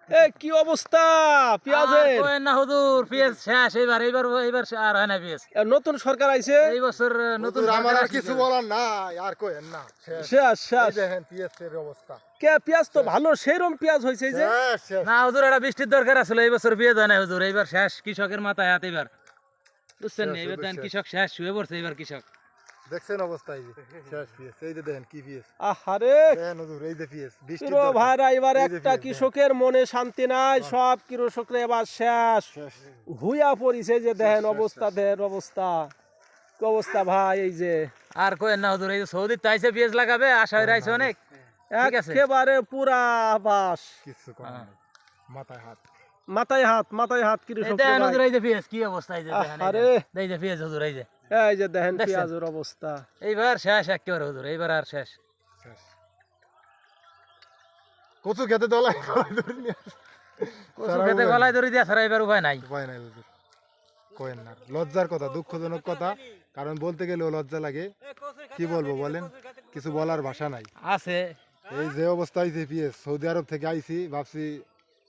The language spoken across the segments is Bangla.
এ কি অবস্থা পেঁয়াজের? আর কইেন না হুজুর, পেঁয়াজ শেষ এইবার আর হয় না পেঁয়াজ। নতুন সরকার আইছে, এই বছর নতুন হুজুর, আমার সরকার আর কিছু আসছে। বলার নাই, আর কইেন না। শেষ। শেষ এই শেষ। দেখেন পিএসের অবস্থা। কে পেঁয়াজ তো ভালো সেইরকম পেঁয়াজ হয়েছে যে। শেষ, শেষ। না হুজুর, এটা বৃষ্টির দরকার আছিল, এই বছর পেঁয়াজ হয় না হুজুর, এইবার শেষ, কৃষকের মাথায় হাত এবার। বুঝছেন শেষ, না, এবার হুজুর, দেন শেষ। কৃষক শেষ শুয়ে পড়ছে এবার কৃষক। দেখছেন অবস্থা, এই যে শেষ পিএস। এই যে দেখেন কি পিএস। আহারে দেখেন হুজুর, এই যে পিএস। বৃষ্টির প্রিয় দরকার। ভাইরা, এবার এই যে একটা পেঁয়াজ, কৃষকের মনে শান্তি নাই, সব কৃষকরা এবার শেষ শেষ। হুইয়া পড়িছে যে দেখেন শেষ, অবস্থা, শেষ। দেন অবস্থা কি অবস্থা ভাই। এই যে আর কইেন না হুজুর, এই যে সৌদির তাইছে পেঁয়াজ লাগাবে, আশা হয়ে রাইছে অনেক। ঠিক আছে। একেবারে পুরা বাস, কিছু করার নাই। মাথায় হাত। মাথায় হাত, মাথায় হাত এই কৃষক দেখেন হুজুর, এই যে পেঁয়াজ কি অবস্থা, এই যে দেখেন, আরে এই যে পেঁয়াজ হুজুর, এই যে এই যে দেখেন দেখছেন? পেঁয়াজের অবস্থা। এইবার শেষ একেবারে হুজুর, এইবার আর শেষ। শেষ। কচু খেতে দলাই গলায় ধরে নিয়ে আসে। কচু সারা খেতে উপায় গলায় নাই। ধরে দিয়া ছাড়া এবার উপায় নাই। উপায় নাই হুজুর। কইেন না, লজ্জার কথা, দুঃখজনক কথা। কারণ বলতে গেলেও লজ্জা লাগে। কি বলবো বলেন, কিছু বলার ভাষা নাই। আছে এই যে অবস্থা হয়েছে পিএস, সৌদি আরব থেকে আইছি, ভাবছি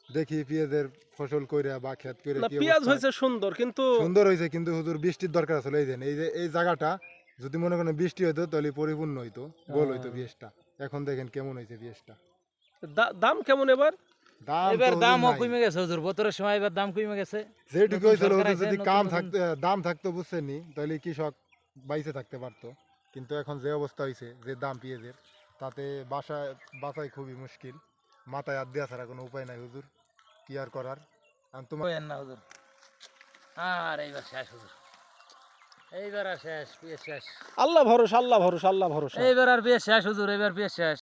দেখি পিএসের ফসল কইরা বা ক্ষেত কইরা না কি পেঁয়াজ অবস্থা। হয়েছে সুন্দর, কিন্তু সুন্দর হয়েছে, কিন্তু হুজুর বৃষ্টির দরকার আছে। এই জায়গাটা যদি মনে করেন বৃষ্টি হইতো তাহলে পরিপূর্ণ হইতো, গোল হইতো পিএসটা। এখন দেখেন কেমন হয়েছে পিএসটা। দাম কেমন এবার? দাম তো এবার হুজুর দামও নাই। কমে গেছে হুজুর, বছরের সময় এবার দাম কমে গেছে। যেটুকু নতুন হয়েছিল সরকার হুজুর, আইছে, যদি নতুন দাম থাকতো বুঝছেনি, তাহলে কৃষক বাইসে থাকতে পারতো। কিন্তু এখন যে অবস্থা হয়েছে, যে দাম পেঁয়াজের, তাতে বাঁচাই খুবই মুশকিল। মাথায় হাত দেওয়া ছাড়া কোনো উপায় নাই হুজুর, কি আর করার। আর তোমার কইেন না হুজুর, আর এইবার শেষ হুজুর, এইবার আর শেষ, পেঁয়াজ শেষ। আল্লাহ ভরসা, আল্লাহ ভরসা, আল্লাহ ভরসা। এইবার আর পেঁয়াজ শেষ হুজুর, এইবার পেঁয়াজ শেষ।